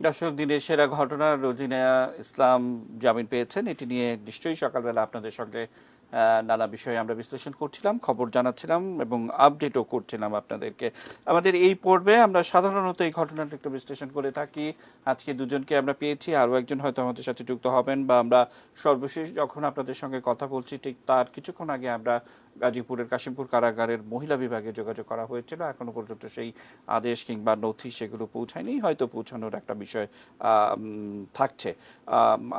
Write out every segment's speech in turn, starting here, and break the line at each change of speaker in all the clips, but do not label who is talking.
দর্শক, দিনের সেরা ঘটনা, রোজিনা ইসলাম জামিন পেয়েছেন। এটি নিয়ে নিশ্চয়ই সকালবেলা আপনাদের সঙ্গে নানা বিষয়ে আমরা বিশ্লেষণ করছিলাম, খবর জানাচ্ছিলাম এবং আপডেটও করছিলাম আপনাদেরকে। আমাদের এই পর্বে আমরা সাধারণত এই ঘটনাটা একটু বিশ্লেষণ করে থাকি। আজকে দুজনকে আমরা পেয়েছি, আরও একজন হয়তো আমাদের সাথে যুক্ত হবেন, বা আমরা সর্বশেষ যখন আপনাদের সঙ্গে কথা বলছি ঠিক তার কিছুক্ষণ আগে আমরা গাজীপুরের কাশিমপুর কারাগারের মহিলা বিভাগে যোগাযোগ করা হয়েছিল। এখনো পর্যন্ত সেই আদেশ কিংবা নথি সেগুলো পৌঁছায়নি, হয়তো পৌঁছানোর একটা বিষয় থাকছে।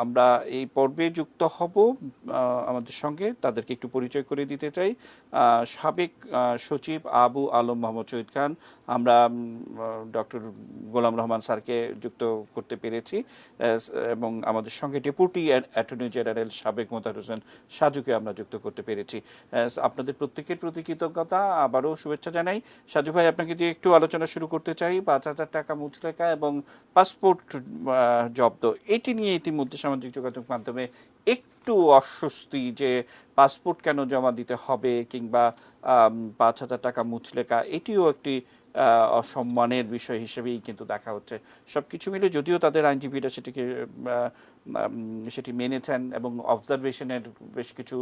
আমরা এই পর্বে যুক্ত হব আমাদের সঙ্গে, তাদেরকে একটু পরিচয় করে দিতে চাই। সাবেক সচিব আবু আলম মোহাম্মদ শহীদ খান, আমরা ডক্টর গোলাম রহমান স্যারকে যুক্ত করতে পেরেছি, এবং আমাদের সঙ্গে ডেপুটি অ্যাটর্নি জেনারেল সাবেক মোতাহার হোসেন সাজুকে আমরা যুক্ত করতে পেরেছি। আপনাদের প্রত্যেকের প্রতি কৃতজ্ঞতা, আবারও শুভেচ্ছা জানাই। সাজু ভাই, আপনাকে দিয়ে একটু আলোচনা শুরু করতে চাই। 5,000 টাকা মুচলেকা এবং পাসপোর্ট জব্দ, এটি নিয়ে ইতিমধ্যে সামাজিক যোগাযোগ মাধ্যমে একটু অস্বস্তি, যে পাসপোর্ট কেন জমা দিতে হবে, কিংবা 5,000 টাকা মুচলেকা, এটিও একটি অসম্মানের বিষয় হিসেবেই কিন্তু দেখা হচ্ছে। সব কিছু মিলে যদিও তাদের আইনজীবীরা সেটি মেনেছেন এবং অবজারভেশনের বেশ কিছু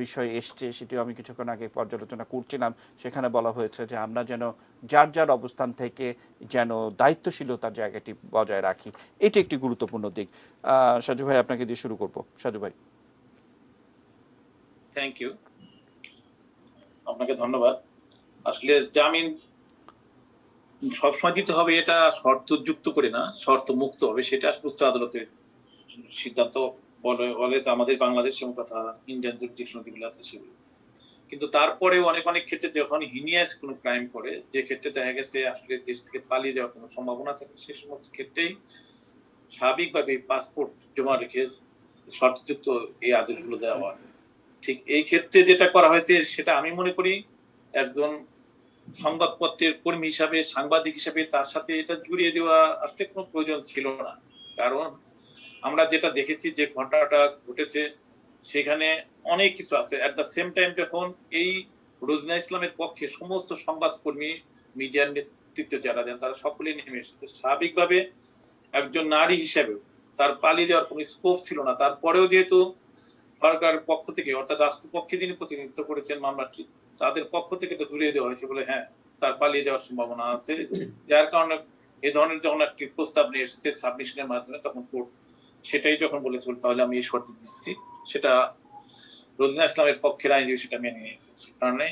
বিষয় এসছে, সেটিও আমি কিছুক্ষণ আগে পর্যালোচনা করছিলাম। সেখানে বলা হয়েছে যে আমরা যেন যার যার অবস্থান থেকে যেন দায়িত্বশীলতার জায়গাটি বজায় রাখি, এটি একটি গুরুত্বপূর্ণ দিক। সাজু ভাই, আপনাকে দিয়ে শুরু করব। সাজু ভাই।
থ্যাংক ইউ, আপনাকে ধন্যবাদ। আসলে জামিন সবসময় দিতে হবে এটা শর্ত যুক্ত করে না, শর্ত মুক্ত হবে, সেটা উচ্চ আদালতের সিদ্ধান্ত বলে আমাদের বাংলাদেশ এবং তথা ইন্ডিয়ান জুরিসডিকশন যেগুলো আছে সেগুলো। কিন্তু তারপরেও অনেক অনেক ক্ষেত্রে যখন হিনিয়াস কোনো ক্রাইম করে, যে ক্ষেত্রে দেখা গেছে আসলে দেশ থেকে পালিয়ে যাওয়ার কোনো সম্ভাবনা থাকে, সে সমস্ত ক্ষেত্রেই স্বাভাবিকভাবে পাসপোর্ট জমা রেখে শর্তযুক্ত এই আদেশগুলো দেওয়া হয়। ঠিক এই ক্ষেত্রে যেটা করা হয়েছে সেটা আমি মনে করি একজন সংবাদপত্রের কর্মী হিসাবে, সাংবাদিক হিসাবে তার সাথে এটা জুড়িয়ে দেওয়া আসলে কোনো প্রয়োজন ছিল না। কারণ আমরা যেটা দেখেছি যে ঘটনাটা ঘটেছে সেখানে অনেক কিছু আছে। এট দ্য সেম টাইম যখন এই রোজিনা ইসলামের পক্ষে সমস্ত সংবাদকর্মী, মিডিয়ার নেতৃত্ব যারা দেন, তারা সকলেই নেমে এসেছে। স্বাভাবিকভাবে একজন নারী হিসেবে তার পালিয়ে যাওয়ার কোনো স্কোপ ছিল না। তারপরেও যেহেতু সরকারের পক্ষ থেকে, অর্থাৎ রাষ্ট্রপক্ষে যিনি প্রতিনিধিত্ব করেছেন মামলাটি, তাদের পক্ষ থেকে এটা ঝুলিয়ে দেওয়া হয়েছে বলে হ্যাঁ তার পালিয়ে যাওয়ার সম্ভাবনা আছে, যার কারণে এই ধরনের যখন একটি প্রস্তাব নিয়ে এসেছে সাবমিশনের মাধ্যমে, তখন কোর্ট সেটাই যখন বলেছিল তাহলে আমি এই শর্ত দিচ্ছি, সেটা রোজিনা ইসলামের পক্ষের আইনজীবী সেটা মেনে নিয়েছে। কারণে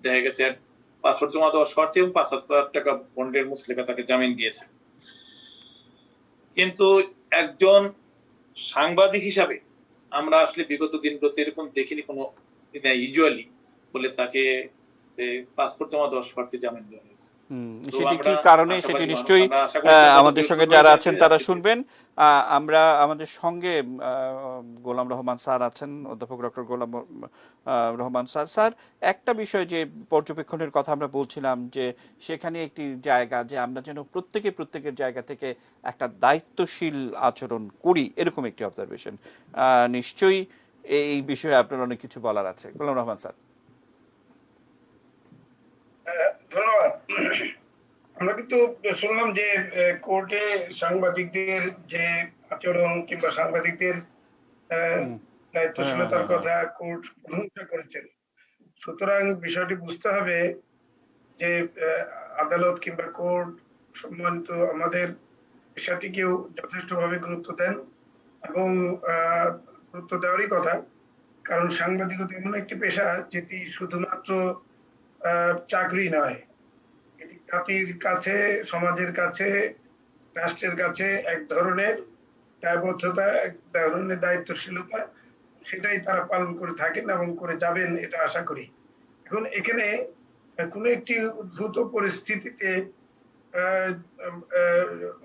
দেখা গেছে পাসপোর্ট জমা দেওয়ার শর্তে এবং 5,000 টাকা বন্ডের মুচলেকা তাকে জামিন দিয়েছে। কিন্তু একজন সাংবাদিক হিসাবে আমরা আসলে বিগত দিনগুলোতে এরকম দেখিনি কোনো ইউজুয়ালি বলে তাকে যে পাসপোর্ট জমা দেওয়ার শর্তে জামিন দেওয়া হয়েছে।
সেটি কি কারণে, সেটি নিশ্চয়ই আমাদের সঙ্গে যারা আছেন তারা শুনবেন। আমরা আমাদের সঙ্গে গোলাম রহমান স্যার আছেন, অধ্যাপক ডক্টর গোলাম রহমান স্যার। স্যার, একটা বিষয় যে পর্যবেক্ষণের কথা আমরা বলছিলাম, যে সেখানে একটি জায়গা যে আমরা যেন প্রত্যেকের জায়গা থেকে একটা দায়িত্বশীল আচরণ করি, এরকম একটি অবজারভেশন। নিশ্চয়ই এই বিষয়ে আপনার অনেক কিছু বলার আছে, গোলাম রহমান স্যার।
ধন্যবাদ। আমরা কিন্তু শুনলাম যে কোর্টে সাংবাদিকদের যে আচরণ কিংবা সাংবাদিকদের দায়িত্বশীলতার কথা কোর্ট প্রশংসা করেছেন। সুতরাং বিষয়টি বুঝতে হবে যে আদালত কিংবা কোর্ট সম্মানিত আমাদের পেশাটিকেও যথেষ্টভাবে গুরুত্ব দেন এবং গুরুত্ব দেওয়ারই কথা। কারণ সাংবাদিকতা এমন একটি পেশা যেটি শুধুমাত্র চাকরি নয়, এটি জাতির কাছে, সমাজের কাছে, রাষ্ট্রের কাছে এক ধরনের দায়বদ্ধতা, এক ধরনের দায়িত্বশীলতা, সেটাই তারা পালন করে থাকেন এবং করে যাবেন, এটা আশা করি। এখন এখানে কোনো একটি উদ্ভূত পরিস্থিতিতে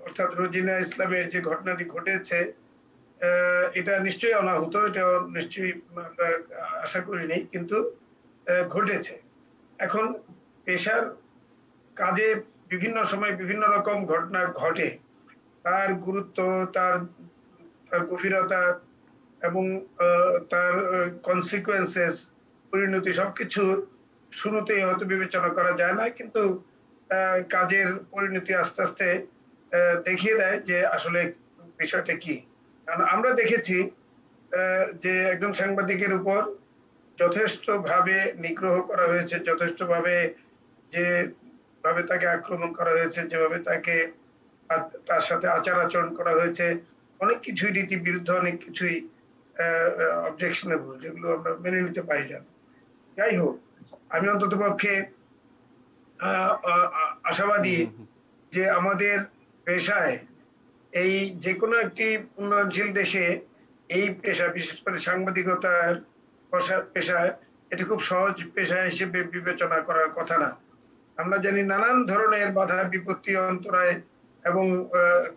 অর্থাৎ রোজিনা ইসলামের যে ঘটনাটি ঘটেছে, এটা নিশ্চয়ই অনাহুত, এটা নিশ্চয়ই আমরা আশা করিনি, কিন্তু ঘটেছে। এখন পেশার কাজে বিভিন্ন সময় বিভিন্ন রকম ঘটনা ঘটে, তার গুরুত্ব, তার গভীরতা এবং তার কনসিকুয়েন্সেস, পরিণতি সবকিছু শুরুতেই হয়তো বিবেচনা করা যায় না, কিন্তু কাজের পরিণতি আস্তে আস্তে দেখিয়ে দেয় যে আসলে বিষয়টা কি। কারণ আমরা দেখেছি যে একজন সাংবাদিকের উপর যথেষ্টভাবে নিগ্রহ করা হয়েছে, যথেষ্টভাবে যে ভাবে তাকে আক্রমণ করা হয়েছে, যেভাবে তাকে তার সাথে আচার আচরণ করা হয়েছে, অনেক কিছুই রীতি বিরুদ্ধ, অনেক কিছুই অবজেকশনেবল, যেগুলো আমরা মেনে নিতে পারি না। যাই হোক, আমি অন্তত পক্ষে আশাবাদী যে আমাদের পেশায়, এই যে কোনো একটি উন্নয়নশীল দেশে এই পেশা, বিশেষ করে সাংবাদিকতার পেশায়, এটা খুব সহজ পেশা হিসেবে বিবেচনা করার কথা না। আমরা জানি নানান ধরনের বাধা বিপত্তি, অন্তরায় এবং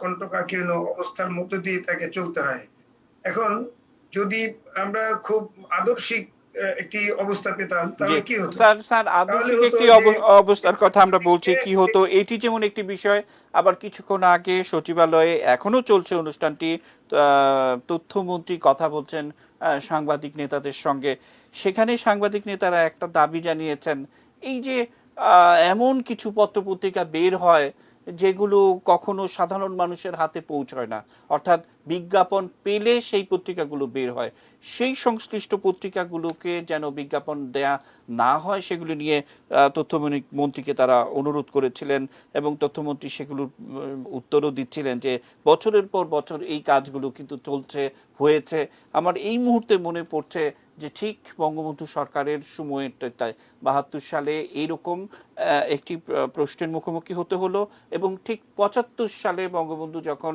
কণ্টকাকীর্ণ অবস্থার মধ্য দিয়ে তাকে চলতে হয়। এখন যদি আমরা খুব আদর্শিক একটি অবস্থা পেতাম,
জি
তাহলে কি হতো?
স্যার, স্যার
তাহলে
আদর্শিক
হতো
একটি
যে
অবস্থার কথা আমরা বলছি, কি হতো এটি যেমন একটি বিষয়। আবার কিছুক্ষণ আগে সচিবালয়ে এখনো চলছে অনুষ্ঠানটি, তথ্যমন্ত্রী কথা বলছেন সাংবাদিক নেতাদের সঙ্গে। সেখানে সাংবাদিক নেতারা একটা দাবি জানিয়েছেন, এই যে এমন কিছু পত্রপত্রিকা বের হয় যেগুলো কখনো সাধারণ মানুষের হাতে পৌঁছয় না, অর্থাৎ বিজ্ঞাপন পেলে সেই পত্রিকাগুলো বের হয়, সেই সংশ্লিষ্ট পত্রিকাগুলোকে যেন বিজ্ঞাপন দেয়া না হয় সেগুলো নিয়ে তথ্যমন্ত্রীকে তারা অনুরোধ করেছিলেন, এবং তথ্যমন্ত্রী সেগুলোর উত্তরও দিচ্ছিলেন যে বছরের পর বছর এই কাজগুলো কিন্তু চলছে, হয়েছে। আমার এই মুহূর্তে মনে পড়ছে যে ঠিক বঙ্গবন্ধু সরকারের সময়টায় ৭২ সালে এইরকম একটি প্রশ্নের মুখোমুখি হতে হলো, এবং ঠিক ৭৫ সালে বঙ্গবন্ধু যখন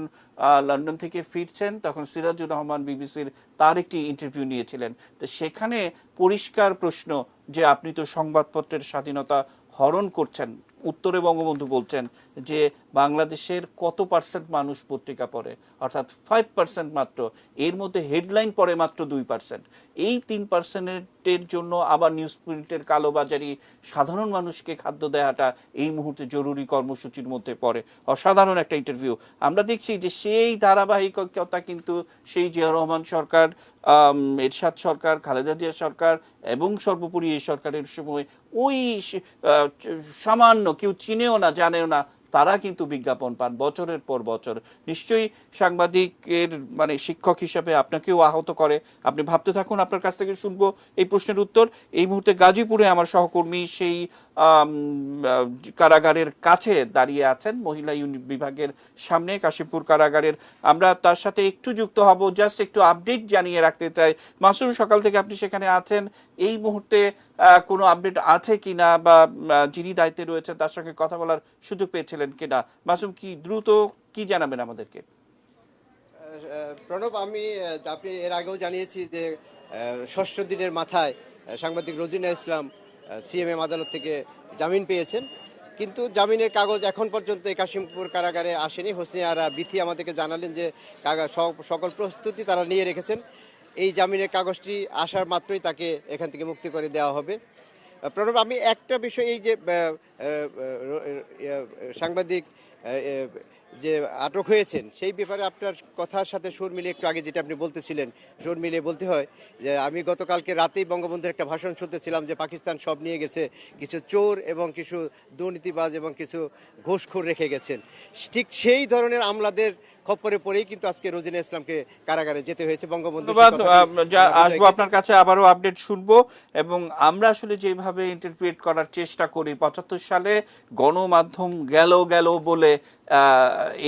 লন্ডন থেকে ফিরছেন, তখন সিরাজুর রহমান বিবিসির তার একটি ইন্টারভিউ নিয়েছিলেন। তো সেখানে পরিষ্কার প্রশ্ন যে আপনি তো সংবাদপত্রের স্বাধীনতা হরণ করছেন। উত্তরে বঙ্গবন্ধু বলছেন যে বাংলাদেশের কত পার্সেন্ট মানুষ পত্রিকা পড়ে, অর্থাৎ 5% মাত্র, এর মধ্যে হেডলাইন পড়ে মাত্র 2%। এই 3%-এর জন্য আবার নিউজ প্রিন্টের কালোবাজারি, সাধারণ মানুষকে খাদ্য দেওয়াটা এই মুহূর্তে জরুরি কর্মসূচির মধ্যে পড়ে। অসাধারণ একটা ইন্টারভিউ। আমরা দেখছি যে সেই ধারাবাহিকতা কিন্তু সেই জিয়াউর রহমান সরকার, এরশাদ সরকার, খালেদা জিয়া সরকার এবং সর্বোপরি এই সরকারের সময় ওই সামান্য কেউ চিনেও না, জানেও না, তারা কিন্তু বিজ্ঞাপন পান বছরের পর বছর। নিশ্চয়ই সাংবাদিকের মানে শিক্ষক হিসাবে আপনাকেও আহত করে। আপনি ভাবতে থাকুন, আপনার কাছ থেকে শুনবো এই প্রশ্নের উত্তর। এই মুহূর্তে গাজীপুরে আমার সহকর্মী সেই কারাগারের কাছে দাঁড়িয়ে আছেন, মহিলা ইউনিট বিভাগের সামনে কাশিমপুর কারাগারের। আমরা তার সাথে একটু যুক্ত হব, জাস্ট একটু আপডেট জানিয়ে রাখতে চাই। মাসুম, সকাল থেকে আপনি সেখানে আছেন, এই মুহূর্তে কোনো আপডেট আছে কিনা, বা যিনি দায়িত্বে রয়েছেন তার সঙ্গে কথা বলার সুযোগ পেয়েছিলেন কিনা? মাসুম, কি দ্রুত কি জানাবেন আমাদেরকে?
প্রণব, আপনি এর আগেও জানিয়েছি যে ষষ্ঠ দিনের মাথায় সাংবাদিক রোজিনা ইসলাম সিএমএম আদালত থেকে জামিন পেয়েছেন, কিন্তু জামিনের কাগজ এখন পর্যন্ত এই কাশিমপুর কারাগারে আসেনি। হোসনি আরা বিথি আমাদেরকে জানালেন যে সকল প্রস্তুতি তারা নিয়ে রেখেছেন, এই জামিনের কাগজটি আসার মাত্রই তাকে এখান থেকে মুক্তি করে দেওয়া হবে। প্রণব, আমি একটা বিষয়, এই যে সাংবাদিক যে আটক হয়েছেন সেই ব্যাপারে আপনার কথার সাথে সুর মিলিয়ে একটু আগে যেটা আপনি বলতেছিলেন, সুর মিলিয়ে বলতে হয় যে আমি গতকালকে রাতেই বঙ্গবন্ধুর একটা ভাষণ শুনতেছিলাম যে পাকিস্তান সব নিয়ে গেছে, কিছু চোর এবং কিছু দুর্নীতিবাজ এবং কিছু ঘুষখোর রেখে গেছেন। ঠিক সেই ধরনের আমলাদের খপ্পরে পড়েই কিন্তু আজকে রোজিনা ইসলামকে কারাগারে যেতে হয়েছে। বঙ্গবন্ধু
ধন্যবাদ। আসবো আপনার কাছে, আবারও আপডেট শুনবো। এবং আমরা আসলে যেভাবে ইন্টারপ্রিট করার চেষ্টা করি, ৭৫ সালে গণমাধ্যম গেল গেল বলে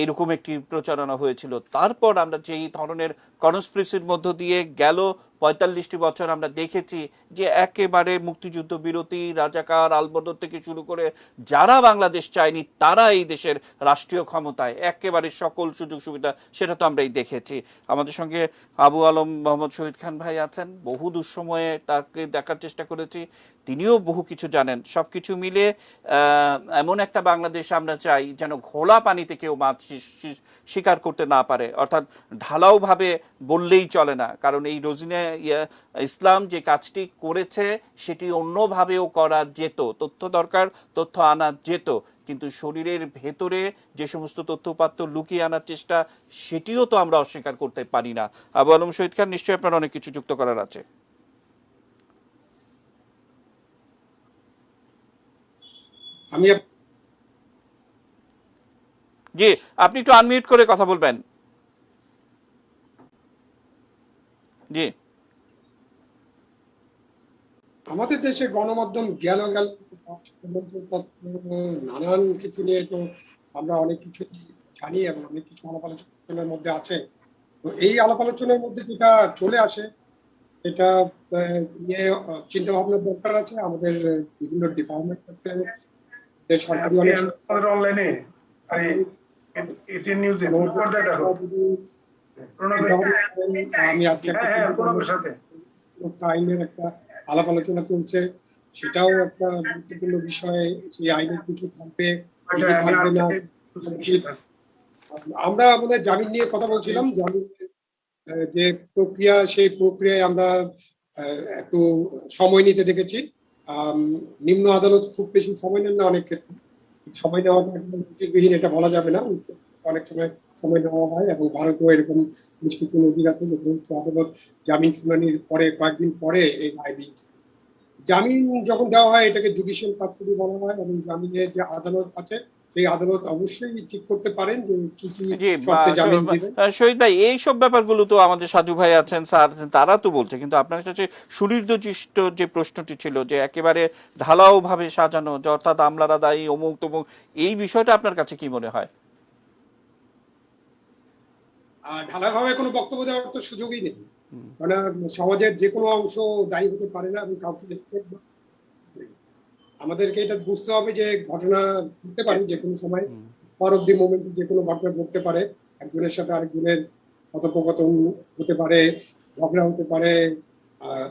এরকম একটি প্রচারণা হয়েছিল, তারপর আমরা যেই ধরনের কনস্পিরেসির মধ্য দিয়ে গেল ৪৫টি বছর আমরা দেখেছি যে একেবারে মুক্তিযুদ্ধ বিরতি, রাজাকার, আলবদর থেকে শুরু করে যারা বাংলাদেশ চায়নি তারা এই দেশের রাষ্ট্রীয় ক্ষমতায়, একেবারে সকল সুযোগ সুবিধা, সেটা তো আমরাই দেখেছি। আমাদের সঙ্গে আবু আলম মোহাম্মদ শহীদ খান ভাই আছেন, বহু দুঃসময়ে তাকে দেখার চেষ্টা করেছি, তিনিও বহু কিছু জানেন। সব কিছু মিলে এমন একটা বাংলাদেশ আমরা চাই যেন ঘোলা পানিতে কেউ মাছ শিকার করতে না পারে, অর্থাৎ ঢালাওভাবে বললেই চলে না। কারণ এই রোজিনা ইসলাম যে কাজটি করেছে সেটি অন্যভাবেও করা যেত, তথ্য দরকার, তথ্য আনা যেত, কিন্তু শরীরের ভেতরে যে সমস্ত তথ্য উপাত্ত লুকিয়ে আনার চেষ্টা, সেটিও তো আমরা অস্বীকার করতে পারি না। আবু আলম শহীদ খান, নিশ্চয়ই আপনার অনেক কিছু যুক্ত করার আছে।
আমি
জি, আপনি একটু আনমিউট করে কথা বলবেন। জি
আমাদের দেশে গণমাধ্যম গেল গেল নানান কিছু নিয়ে তো আমরা অনেক কিছু জানি এবং অনেক কিছু আলাপ আলোচনার মধ্যে আছে। তো এই আলাপ আলোচনার মধ্যে যেটা চলে আসে এটা নিয়ে চিন্তা ভাবনার দরকার আছে। আমাদের বিভিন্ন ডিপার্টমেন্ট আছে, সরকারি
আপনি
অনেক
আমাদের অনলাইনে এটি নিউজে পর্দা দেখো প্রণবের।
আমি আজকে
হ্যাঁ হ্যাঁ প্রণবের সাথে
আইনের একটা আলাপ আলোচনা চলছে, সেটাও একটা গুরুত্বপূর্ণ বিষয়। সেই আইনের কি কি থাকবে, কি কি থাকবে না উচিত। আমরা আমাদের জামিন নিয়ে কথা বলছিলাম, জামিন যে প্রক্রিয়া, সেই প্রক্রিয়ায় আমরা একটু সময় নিতে দেখেছি। নিম্ন আদালত খুব বেশি সময় নেন না, অনেক ক্ষেত্রে সময় নেওয়াটা একদম উচিতবিহীন এটা বলা যাবে না। অনেক সময় নেওয়া হয় এবং ভারতেও এরকম বেশ কিছু নজির আছে যেখানে উচ্চ আদালত জামিন শুনানির পরে কয়েকদিন পরে এই রায় দিয়েছে। জামিন যখন দেওয়া হয় এটাকে জুডিশিয়াল কাস্টডি বলা হয় এবং জামিনের যে আদালত আছে সেই আদালত অবশ্যই ঠিক করতে পারেন যে কি কি
জি
শর্তে জামিন দিবেন।
শহীদ ভাই, এইসব ব্যাপারগুলো তো আমাদের সাজু ভাই আছেন, স্যার আছেন, তারা তো বলছে, কিন্তু আপনার কাছে সুনির্দিষ্ট যে প্রশ্নটি ছিল যে একেবারে ঢালাও ভাবে সাজানো, যে অর্থাৎ আমলারা দায়ী অমুক তমুক, এই বিষয়টা আপনার কাছে কি মনে হয়?
আর ঢালাভাবে কোনো বক্তব্য দেওয়ার তো সুযোগই নেই, কারণ সমাজের যে কোনো অংশ দায়ী হতে পারে না এবং কাউকে রেসপেক্ট। আমাদেরকে এটা বুঝতে হবে যে ঘটনা ঘটতে পারে যে কোনো সময়, স্পর অফ দি মোমেন্ট যে কোনো ঘটনা ঘটতে পারে। একজনের সাথে আরেকজনের কথোপকথন হতে পারে, ঝগড়া হতে পারে, আহ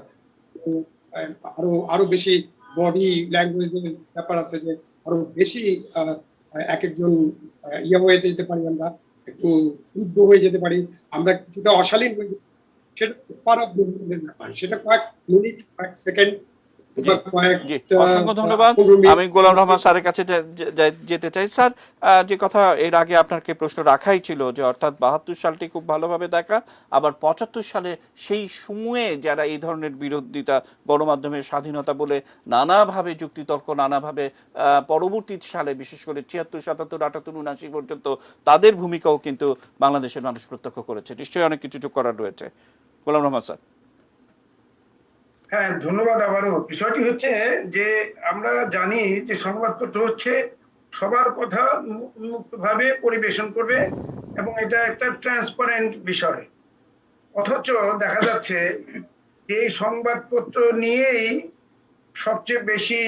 আরো আরো বেশি বডি ল্যাঙ্গুয়েজের ব্যাপার আছে, যে আরো বেশি এক একজন ইয়ে হয়ে যেতে পারি, আমরা একটু ক্রুদ্ধ হয়ে যেতে পারি, আমরা কিছুটা অশালীন হয়ে যেতে পারি। সেটা স্পর অফ দি মোমেন্টের ব্যাপার, সেটা কয়েক মিনিট, কয়েক সেকেন্ড,
জি, অসংখ্য ধন্যবাদ। আমি গোলাম রহমান স্যারের কাছে যেতে চাই। স্যার, যে কথা এর আগে আপনাকে প্রশ্ন রাখাই ছিল, যে অর্থাৎ ৭২ সালটি খুব ভালোভাবে দেখা, আবার ৭৫ সালে সেই সময়ে যারা এই ধরনের বিরোধিতা, গণমাধ্যমের স্বাধীনতা বলে নানাভাবে যুক্তিতর্ক, নানাভাবে পরবর্তী সালে বিশেষ করে ৭৬, ৭৭, ৭৮, ৭৯ পর্যন্ত তাদের ভূমিকাও কিন্তু বাংলাদেশের মানুষ প্রত্যক্ষ করেছে। নিশ্চয়ই অনেক কিছু যোগ করার রয়েছে। গোলাম রহমান স্যার।
হ্যাঁ ধন্যবাদ। আবারও বিষয়টি হচ্ছে যে আমরা জানি যে সংবাদপত্র হচ্ছে সবার কথা মুক্তভাবে পরিবেশন করবে এবং এটা একটা ট্রান্সপারেন্ট বিষয়। অথচ দেখা যাচ্ছে যে এই সংবাদপত্র নিয়েই সবচেয়ে বেশি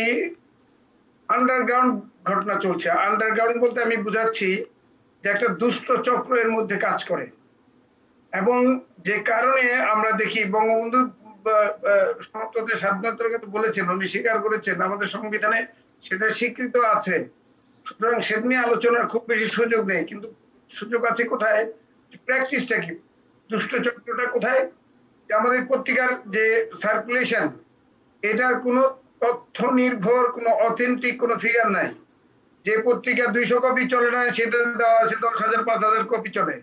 আন্ডারগ্রাউন্ড ঘটনা চলছে। আন্ডারগ্রাউন্ড বলতে আমি বুঝাচ্ছি যে একটা দুষ্ট চক্র এর মধ্যে কাজ করে, এবং যে কারণে আমরা দেখি বঙ্গবন্ধু সমাপ্তদের স্বাধীনতার কথা বলেছেন, উনি স্বীকার করেছেন, আমাদের সংবিধানে সেটা স্বীকৃত আছে। সুতরাং সে নিয়ে আলোচনার খুব বেশি সুযোগ নেই, কিন্তু সুযোগ আছে কোথায়, প্র্যাকটিসটা কি, দুষ্ট চক্রটা কোথায়। আমাদের পত্রিকার যে সার্কুলেশন, এটার কোনো তথ্য নির্ভর, কোনো অথেন্টিক কোনো ফিগার নাই। যে পত্রিকা 200 কপি চলে না, সেটা দেওয়া আছে 10,000, 5,000 কপি চলে।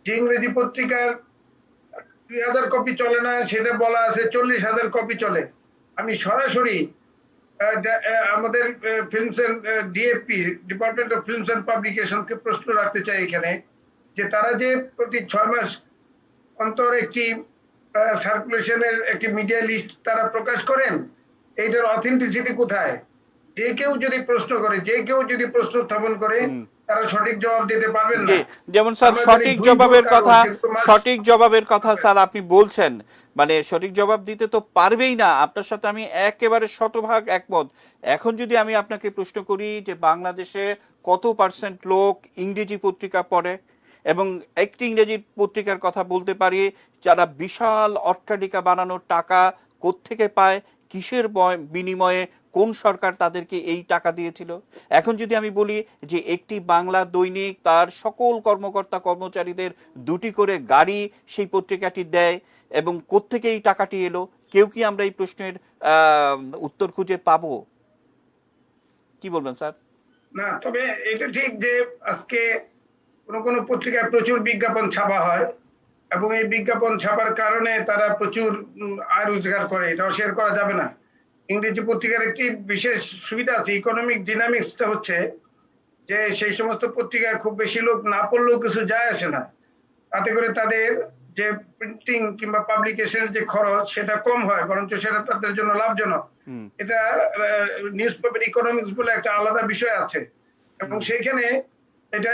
যে ইংরেজি পত্রিকার 2,000 কপি চলে না, সেটা বলা আছে 40,000 কপি চলে। আমি সরাসরি আমাদের films and DFP, department of films and publication কে প্রশ্ন রাখতে চাই এখানে, যে তারা যে প্রতি 6 মাস অন্তর একটি সার্কুলেশনের একটি মিডিয়া লিস্ট তারা প্রকাশ করেন, এইটার অথেন্টিসিটি কোথায়? যে কেউ যদি প্রশ্ন করে, যে কেউ যদি প্রশ্ন উত্থাপন করে, তারা সঠিক জবাব দিতে পারবেন না।
যেমন স্যার সঠিক জবাবের কথা স্যার আপনি বলছেন, মানে সঠিক জবাব দিতে তো পারবেই না, আপনার সাথে আমি একেবারে শতভাগ একমত। এখন যদি আমি আপনাকে প্রশ্ন করি যে বাংলাদেশে কত পার্সেন্ট লোক ইংরেজি পত্রিকা পড়ে, এবং একটি ইংরেজি পত্রিকার কথা বলতে পারি যারা বিশাল অট্টালিকা বানানোর টাকা কোত্থেকে পায়, কিসের বিনিময়ে কোন সরকার তাদেরকে এই টাকা দিয়েছিল। এখন যদি আমি বলি যে একটি বাংলা দৈনিক তার সকল কর্মকর্তা কর্মচারীদের 2টি করে গাড়ি সেই পত্রিকাটি দেয়, এবং কোত্থেকে এই টাকাটি এলো, কেউ কি আমরা এই প্রশ্নের উত্তর খুঁজে পাবো? কি বলবেন স্যার?
না, তবে এটা ঠিক যে আজকে কোন কোন পত্রিকায় প্রচুর বিজ্ঞাপন ছাপা হয় এবং এই বিজ্ঞাপন ছাপার কারণে তারা প্রচুর আয় রোজগার করে, এটা অস্বীকার করা যাবে না। ইংরেজি পত্রিকার একটি বিশেষ সুবিধা আছে, ইকোনমিক ডিনামিক্সটা হচ্ছে যে যে সেই সমস্ত পত্রিকায় খুব বেশি লোক না পড়লেও কিছু যায় আসে না, তাতে করে তাদের যে প্রিন্টিং কিংবা পাবলিকেশনের যে খরচ সেটা কম হয়, বরঞ্চ সেটা তাদের জন্য লাভজনক। এটা নিউজ পেপার ইকোনমিক্স বলে একটা আলাদা বিষয় আছে, এবং সেইখানে এটা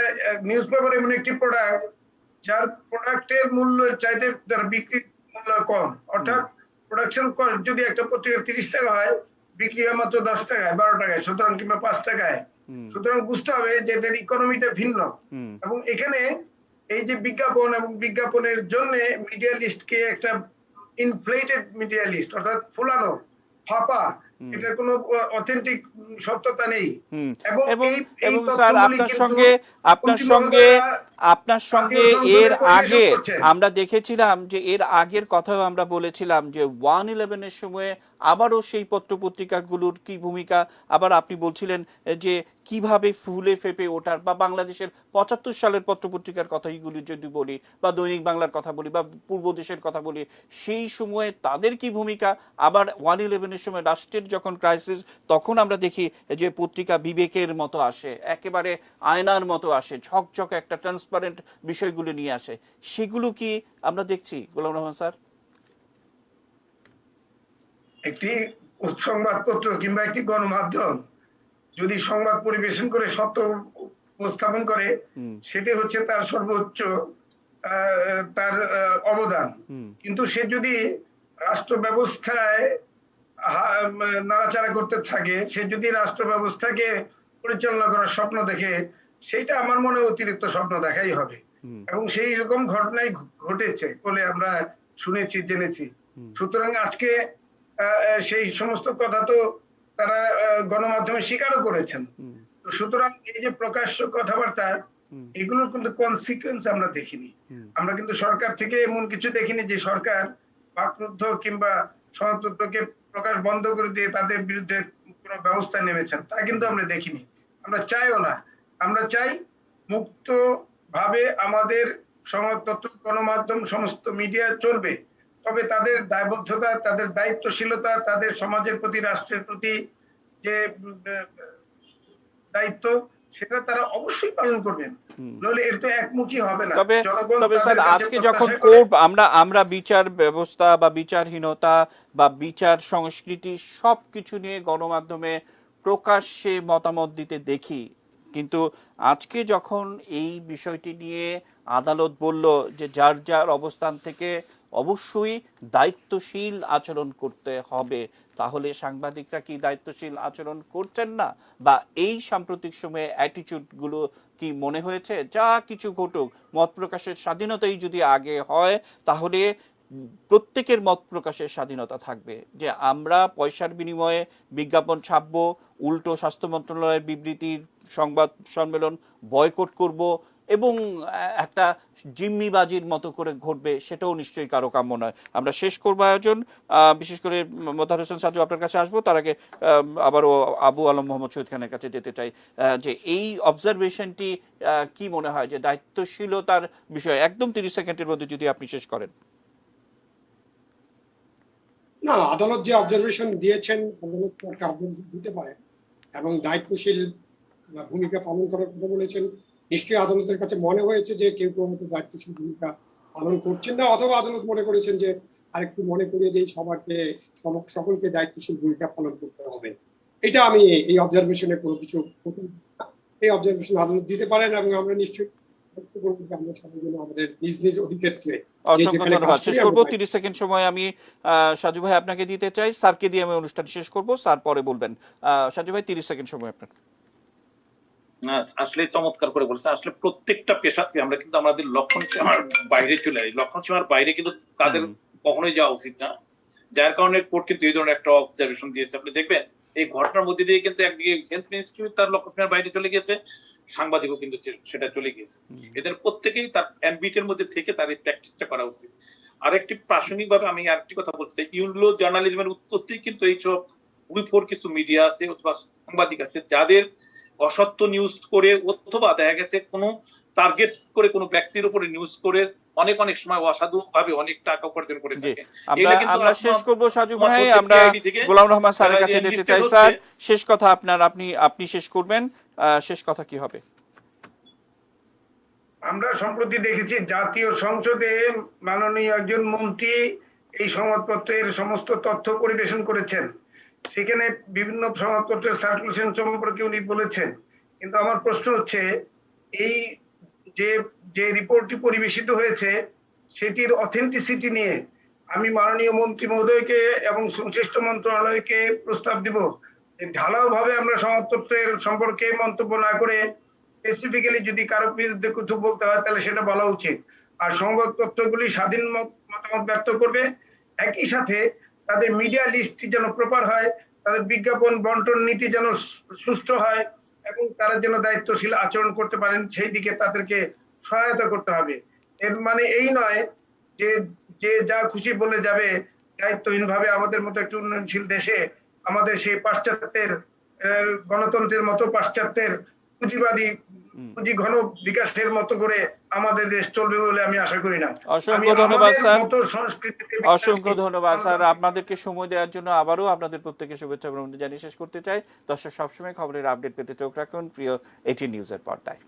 নিউজ পেপার এমন একটি প্রোডাক্ট যার প্রোডাক্টের মূল্যের চাইতে যার বিক্রি মূল্য কম, অর্থাৎ প্রোডাকশন কস্ট যদি একটা পত্রিকা 30 টাকা হয়, বিক্রি হয় মাত্র 10 টাকায়, 12 টাকায়, সুতরাং কিংবা 5 টাকায়। সুতরাং বুঝতে হবে যে এটার ইকোনমিটা ভিন্ন। এবং এখানে এই যে বিজ্ঞাপন এবং বিজ্ঞাপনের জন্য মিডিয়া লিস্টকে একটা ইনফ্লেটেড মিডিয়া লিস্ট, অর্থাৎ ফুলানো ফাঁপা, এটার কোনো অথেন্টিক সত্যতা নেই।
এবং
এই
এবং স্যার
তথ্যগুলি
আপনার
কিন্তু
সঙ্গে
জাতীয়
এর
সংসদে
আগে
পরিবেশন করছেন।
আমরা দেখেছিলাম যে এর আগের কথাও আমরা বলেছিলাম যে 1/11-এর সময়ে আবারও সেই পত্রপত্রিকাগুলোর কি ভূমিকা, আবার আপনি বলছিলেন যে কিভাবে ফুলে ফেপে ওঠার, বা বাংলাদেশের 75 সালের পত্রপত্রিকার কথাগুলি যদি বলি, বা দৈনিক বাংলার কথা বলি, বা পূর্ব দেশের কথা বলি, সেই সময়ে তাদের কি ভূমিকা। আবার 1/11-এর সময় রাষ্ট্রের যখন ক্রাইসিস, তখন আমরা দেখি যে পত্রিকা বিবেকের মতো আসে, একেবারে আয়নার মতো আসে, ঝকঝকে একটা ট্রান্সপারেন্ট বিষয়গুলো নিয়ে আসে। সেগুলো কি আমরা দেখছি গোলাম রহমান স্যার?
একটি সংবাদপত্র কিংবা একটি গণমাধ্যম যদি সংবাদ পরিবেশন করে সত্য উপস্থাপন করে, সেটি হচ্ছে তার সর্বোচ্চ তার অবদান। কিন্তু সে যদি রাষ্ট্র ব্যবস্থায় নাড়াচাড়া করতে থাকে, সে যদি রাষ্ট্র ব্যবস্থাকে পরিচালনা করার স্বপ্ন দেখে, সেটা আমার মনে অতিরিক্ত স্বপ্ন দেখাই হবে। এবং সেই রকম ঘটনাই ঘটেছে বলে আমরা শুনেছি, জেনেছি। সুতরাং আজকে সেই সমস্ত কথা তো তারা গণমাধ্যমে স্বীকারও করেছেন। সুতরাং এই যে প্রকাশ্য কথাবার্তা, এগুলোর কিন্তু কনসিকুয়েন্স আমরা দেখিনি। আমরা কিন্তু সরকার থেকে এমন কিছু দেখিনি যে সরকার বাকরুদ্ধ কিংবা সনদপত্রকে প্রকাশ বন্ধ করে দিয়ে তাদের বিরুদ্ধে কোনো ব্যবস্থা নেমেছেন, তা কিন্তু আমরা দেখিনি। আমরা চাইও না। আমরা চাই মুক্ত ভাবে আমাদের সংবাদপত্র, গণমাধ্যম, সমস্ত মিডিয়া চলবে, তবে তাদের দায়বদ্ধতা, তাদের দায়িত্বশীলতা, তাদের সমাজের প্রতি, রাষ্ট্রের প্রতি যে দায়িত্ব, সেটা তারা অবশ্যই পালন করবেন, নইলে এর তো একমুখী হবে না।
তবে স্যার আজকে যখন কোর্ট, আমরা বিচার ব্যবস্থা বা বিচারহীনতা বা বিচার সংস্কৃতি সবকিছু নিয়ে গণমাধ্যমে প্রকাশ্যে মতামত দিতে দেখি, কিন্তু আজকে যখন এই বিষয়টি নিয়ে আদালত বলল যে যার যার অবস্থান থেকে অবশ্যই দায়িত্বশীল আচরণ করতে হবে, তাহলে সাংবাদিকরা কি দায়িত্বশীল আচরণ করছেন না? বা এই সাম্প্রতিক সময়ে অ্যাটিটিউডগুলো কি মনে হয়েছে যা কিছু ঘটুক, মত প্রকাশের স্বাধীনতাই যদি আগে হয়, তাহলে প্রত্যেকের মত প্রকাশের স্বাধীনতা থাকবে, যে আমরা পয়সার বিনিময়ে বিজ্ঞাপন ছাপবো, উল্টো স্বাস্থ্য মন্ত্রণালয়ের বিবৃতির সংবাদ সম্মেলন বয়কট করব, এবং একটা জিম্মিবাজির মতো করে ঘটবে, সেটাও নিশ্চয়ই কারো কাম্য নয়। আমরা শেষ করবো আয়োজন, বিশেষ করে মোতাহার হোসেন সাজু আপনার কাছে আসবো, তার আগে আবারও আবু আলম মোহাম্মদ শহীদ খানের কাছে যেতে চাই, যে এই অবজারভেশনটি কি মনে হয় যে দায়িত্বশীলতার বিষয়, একদম 30 সেকেন্ডের মধ্যে যদি আপনি শেষ করেন।
না, আদালত যে অবজারভেশন দিয়েছেন, আদালত একটা অবজারভেশন দিতে পারেন এবং দায়িত্বশীল ভূমিকা পালন করার কথা বলেছেন। নিশ্চয়ই আদালতের কাছে মনে হয়েছে যে কেউ কেউ হয়তো দায়িত্বশীল ভূমিকা পালন করছেন না, অথবা আদালত মনে করেছেন যে আরেকটু মনে করিয়ে দিয়ে সকলকে দায়িত্বশীল ভূমিকা পালন করতে হবে। এটা আমি এই অবজারভেশনে কোনো কিছু, এই অবজারভেশন আদালত দিতে পারেন এবং আমরা নিশ্চয়ই আমরা সবাই যেন আমাদের নিজ নিজ অধিক্ষেত্রে।
অসংখ্য ধন্যবাদ। শেষ করবো, 30 সেকেন্ড সময় আমি সাজু ভাই আপনাকে দিতে চাই, স্যারকে দিয়ে আমি অনুষ্ঠান শেষ করবো, স্যার পরে বলবেন। সাজু ভাই 30 সেকেন্ড সময় আপনার।
আসলে চমৎকার করে বলছে। আসলে প্রত্যেকটা পেশাতে আমরা কিন্তু আমাদের লক্ষণ সীমার বাইরে চলে যাই, লক্ষণ সীমার বাইরে কিন্তু তাদের কখনোই যাওয়া উচিত না। যার কারণে কোর্ট কিন্তু এই ধরনের একটা অবজারভেশন দিয়েছে। আপনি দেখবেন এই ঘটনার মধ্যে দিয়ে কিন্তু একদিকে হেলথ মিনিস্ট্রি তার লক্ষণ সীমার বাইরে চলে গেছে, সাংবাদিকও কিন্তু সেটা চলে গেছে। এদের প্রত্যেকেই তার অ্যাম্বিটের মধ্যে থেকে তার এই প্র্যাকটিসটা করা উচিত। আরেকটি প্রাসঙ্গিক ভাবে আমি আরেকটি কথা বলতে চাই, ইউলো জার্নালিজমের উৎপত্তি কিন্তু এইসব উইফোর কিছু মিডিয়া আছে অথবা সাংবাদিক আছে যাদের অসত্য নিউজ করে অথবা দেখা গেছে কোনো টার্গেট করে কোনো ব্যক্তির উপরে নিউজ করে অনেক অনেক সময় অসাধু ভাবে অনেক টাকা উপার্জন করে থাকে।
আমরা শেষ করব সাজু ভাই, আমরা গোলাম রহমান স্যারের কাছে যেতে চাই। স্যার শেষ কথা আপনার, আপনি শেষ করবেন, শেষ কথা কি হবে?
আমরা সম্প্রতি দেখেছি জাতীয় সংসদে মাননীয় একজন মন্ত্রী এই সংবাদপত্রের সমস্ত তথ্য পরিবেশন করেছেন। সেখানে বিভিন্ন সংবাদপত্রের সার্কুলেশন সম্পর্কে উনি বলেছেন। কিন্তু আমার প্রশ্ন হচ্ছে, এই যে যে রিপোর্টটি পরিবেশিত হয়েছে সেটির অথেন্টিসিটি নিয়ে আমি মাননীয় মন্ত্রী মহোদয়কে এবং সংশ্লিষ্ট মন্ত্রণালয়কে প্রস্তাব দিব যে ঢালাওভাবে আমরা সংবাদপত্রের সম্পর্কে মন্তব্য না করে স্পেসিফিক্যালি যদি কারো বিরুদ্ধে কিছু বলতে হয় তাহলে সেটা বলা উচিত। আর সংবাদপত্রগুলি স্বাধীন মতামত ব্যক্ত করবে, একই সাথে তাদের মিডিয়া লিস্টটি যেন প্রপার হয়, তাদের বিজ্ঞাপন বন্টন নীতি যেন সুষ্ঠু হয় এবং তারা যেন দায়িত্বশীল আচরণ করতে পারেন সেই দিকে তাদেরকে সহায়তা করতে হবে। এর মানে এই নয় যে যে যা খুশি বলে যাবে দায়িত্বহীন ভাবে আমাদের মতো একটি উন্নয়নশীল দেশে আমাদের সেই পাশ্চাত্যের গণতন্ত্রের মতো পাশ্চাত্যের পুঁজিবাদী পুঁজি ঘন বিকাশের মতো করে আমাদের দেশ চলবে বলে আমি আশা করি না।
অসংখ্য ধন্যবাদ স্যার,
সংস্কৃতিতে
অসংখ্য ধন্যবাদ স্যার। আপনাদেরকে সময় দেওয়ার জন্য আবারও আপনাদের প্রত্যেককে শুভেচ্ছা এবং জানিয়ে শেষ করতে চাই। দর্শক সবসময় খবরের আপডেট পেতে চোখ রাখুন প্রিয় এটি নিউজের পর্দায়।